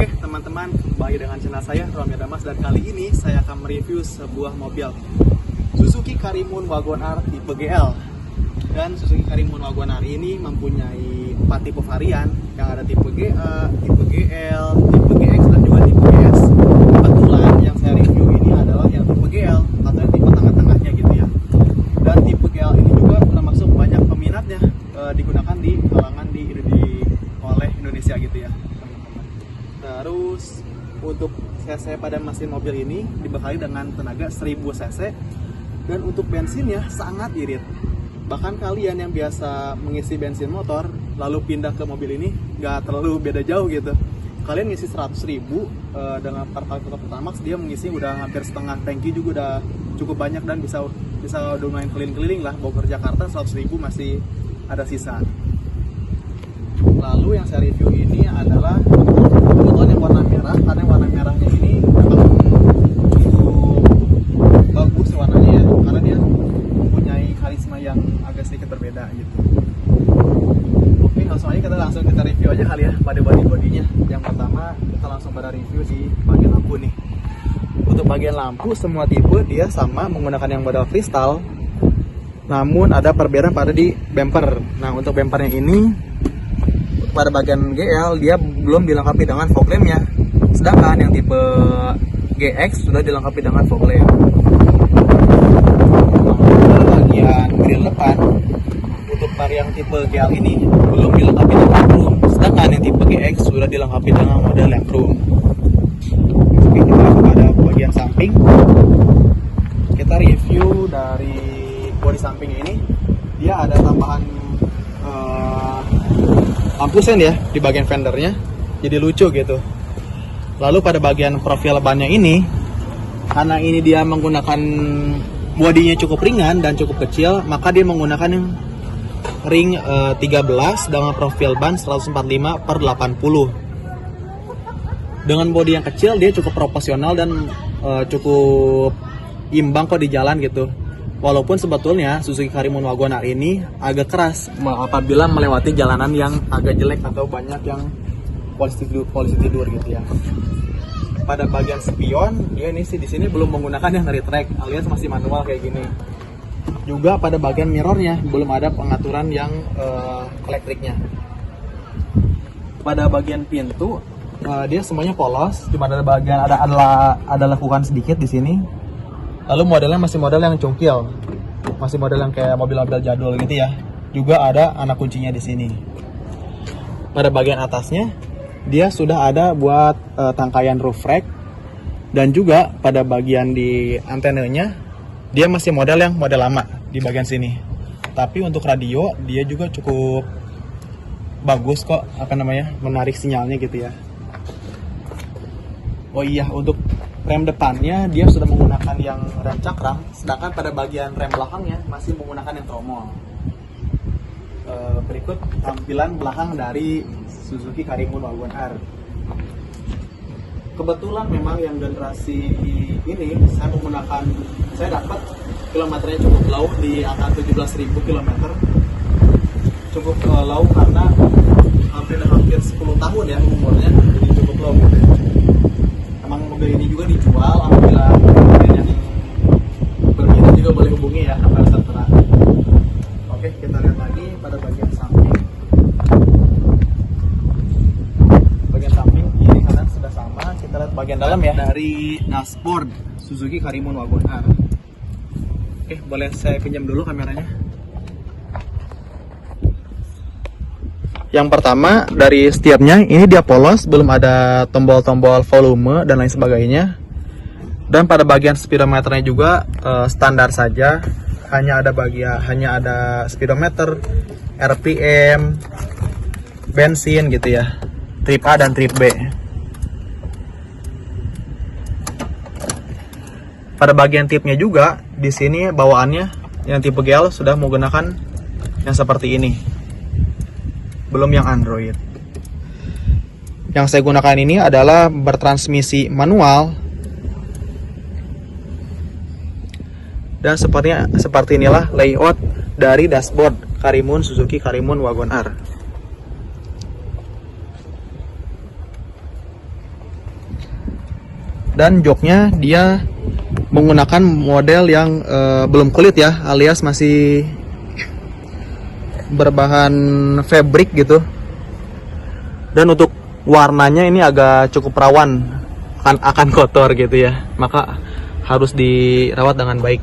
Oke teman-teman, kembali dengan channel saya Romy Damas, dan kali ini saya akan mereview sebuah mobil Suzuki Karimun Wagon R tipe GL. Dan Suzuki Karimun Wagon R ini mempunyai 4 tipe varian, yang ada tipe GA, tipe GL, tipe GX, dan juga tipe GS. Kebetulan yang saya review ini adalah yang tipe GL atau yang tipe tengah-tengahnya gitu ya. Dan tipe GL ini juga termasuk banyak peminatnya, digunakan di kalangan oleh Indonesia gitu ya. Terus untuk cc pada mesin mobil ini dibekali dengan tenaga 1000 cc, dan untuk bensinnya sangat irit. Bahkan kalian yang biasa mengisi bensin motor lalu pindah ke mobil ini nggak terlalu beda jauh gitu. Kalian ngisi 100.000 dengan Pertalite Pertamax, dia mengisi udah hampir setengah tangki juga, udah cukup banyak, dan bisa lumayan keliling-keliling lah. Bogor Jakarta 100.000 masih ada sisa. Lalu yang saya review ini adalah kebetulan yang warna merah, karena warna merahnya ini memang cukup bagus warnanya ya, karena dia mempunyai karisma yang agak sedikit berbeda gitu. Oke, langsung kita review aja kali ya pada body-bodinya. Yang pertama kita langsung pada review di bagian lampu nih. Untuk bagian lampu semua tipe dia sama menggunakan yang model kristal, namun ada perbedaan pada di bumper. Nah untuk bumpernya ini pada bagian GL dia belum dilengkapi dengan fog lampnya, sedangkan yang tipe GX sudah dilengkapi dengan fog lamp. Pada bagian grill depan untuk varian tipe GL ini belum dilengkapi dengan lamproom, sedangkan yang tipe GX sudah dilengkapi dengan model lamproom. Oke, kita pada bagian samping kita review dari bodi samping ini. Dia ada tambahan lampu sen ya di bagian fendernya, jadi lucu gitu. Lalu pada bagian profil bannya ini, karena ini dia menggunakan bodinya cukup ringan dan cukup kecil, maka dia menggunakan yang ring 13 dengan profil ban 145/80. Dengan bodi yang kecil dia cukup proporsional dan cukup imbang kok di jalan gitu. Walaupun sebetulnya Suzuki Karimun Wagon R ini agak keras apabila melewati jalanan yang agak jelek atau banyak yang polisi tidur gitu ya. Pada bagian spion, dia ini sih di sini belum menggunakan yang dari track, alias masih manual kayak gini. Juga pada bagian mirrornya belum ada pengaturan yang elektriknya. Pada bagian pintu dia semuanya polos, cuma ada bagian ada lekukan sedikit di sini. Lalu modelnya masih model yang cungkil, masih model yang kayak mobil-mobil jadul gitu ya. Juga ada anak kuncinya di sini. Pada bagian atasnya dia sudah ada buat tangkaian roof rack, dan juga pada bagian di antenanya dia masih model yang model lama di bagian sini. Tapi untuk radio dia juga cukup bagus kok, menarik sinyalnya gitu ya. Oh iya, untuk rem depannya dia sudah menggunakan yang rem cakram, sedangkan pada bagian rem belakangnya masih menggunakan yang tromol. Berikut tampilan belakang dari Suzuki Karimun Wagon R. Kebetulan memang yang generasi ini saya dapat kilometernya cukup low di angka 17.000 km. Cukup low karena hampir 10 tahun ya umurnya, jadi cukup low gitu ya. Emang mobil ini juga dijual, apabila yang berminat juga boleh hubungi ya nomor tertera. Oke, kita lihat lagi pada bagian samping. Bagian samping kiri kanan sudah sama. Kita lihat bagian dalam ya, dari dashboard Suzuki Karimun Wagon R. Oke, boleh saya pinjam dulu kameranya. Yang pertama dari setirnya ini dia polos, belum ada tombol-tombol volume dan lain sebagainya. Dan pada bagian speedometernya juga standar saja, hanya ada speedometer, RPM, bensin gitu ya, trip A dan trip B. Pada bagian tipnya juga di sini bawaannya yang tipe GL sudah menggunakan yang seperti ini, belum yang Android. Yang saya gunakan ini adalah bertransmisi manual, dan seperti inilah layout dari dashboard Suzuki Karimun Wagon R. Dan joknya dia menggunakan model yang belum kulit ya, alias masih berbahan fabric gitu. Dan untuk warnanya ini agak cukup rawan akan kotor gitu ya, maka harus dirawat dengan baik.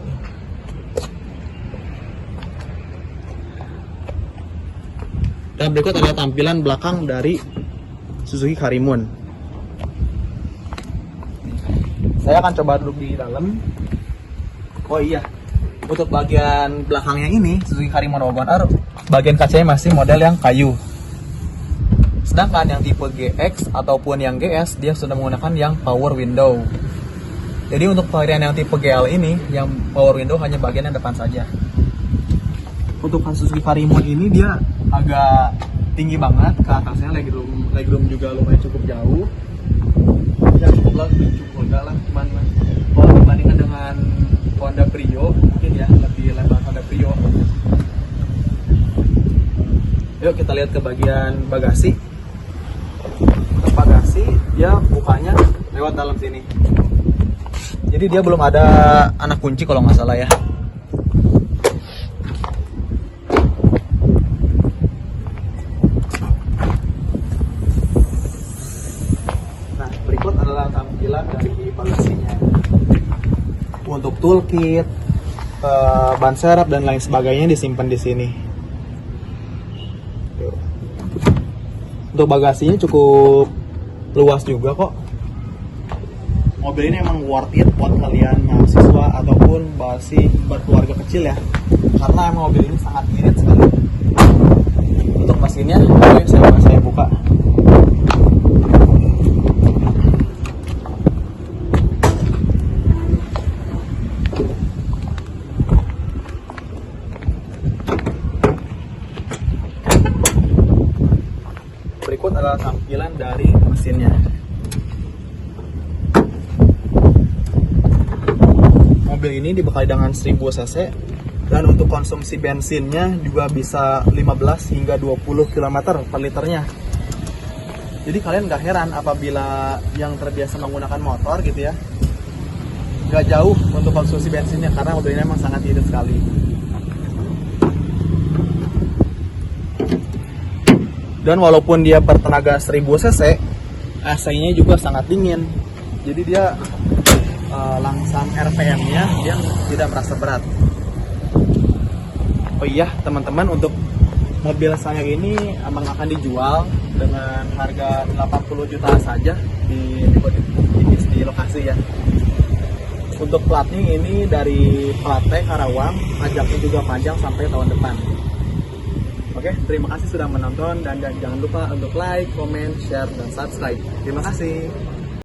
Dan berikut adalah tampilan belakang dari Suzuki Karimun. Saya akan coba duduk di dalam. Oh iya, untuk bagian belakangnya ini Suzuki Karimun Wagon R, bagian kacanya masih model yang kayu. Sedangkan yang tipe GX ataupun yang GS, dia sudah menggunakan yang power window. Jadi untuk varian yang tipe GL ini, yang power window hanya bagian yang depan saja. Untuk Suzuki Karimun ini dia agak tinggi banget ke atasnya, legroom juga lumayan cukup jauh. Ya cukup lah, cuman kalau dibandingkan dengan Honda Brio, mungkin ya lebih lebar Honda Brio. Yuk kita lihat ke bagian bagasi. Untuk bagasi, dia bukanya lewat dalam sini. Jadi dia belum ada anak kunci kalau nggak salah ya. Nah, berikut adalah tampilan dari bagasinya. Untuk toolkit, ban serep dan lain sebagainya disimpan di sini. Untuk bagasinya cukup luas juga kok. Mobil ini emang worth it buat kalian mahasiswa ataupun masih berkeluarga kecil ya, karena emang mobil ini sangat irit sekali. Untuk mesinnya, saya buka. Berikut adalah tampilan dari mesinnya. Mobil ini dibekali dengan 1000 cc dan untuk konsumsi bensinnya juga bisa 15 hingga 20 km per liternya. Jadi kalian gak heran apabila yang terbiasa menggunakan motor gitu ya, gak jauh untuk konsumsi bensinnya karena mobil ini memang sangat irit sekali. Dan walaupun dia bertenaga 1000 cc, AC-nya juga sangat dingin. Jadi dia langsam RPM-nya dia tidak merasa berat. Oh iya teman-teman, untuk mobil saya ini emang akan dijual dengan harga 80 juta saja di lokasi ya. Untuk platnya ini dari Plate Karawang, pajaknya juga panjang sampai tahun depan. Oke, terima kasih sudah menonton dan jangan lupa untuk like, comment, share, dan subscribe. Terima kasih.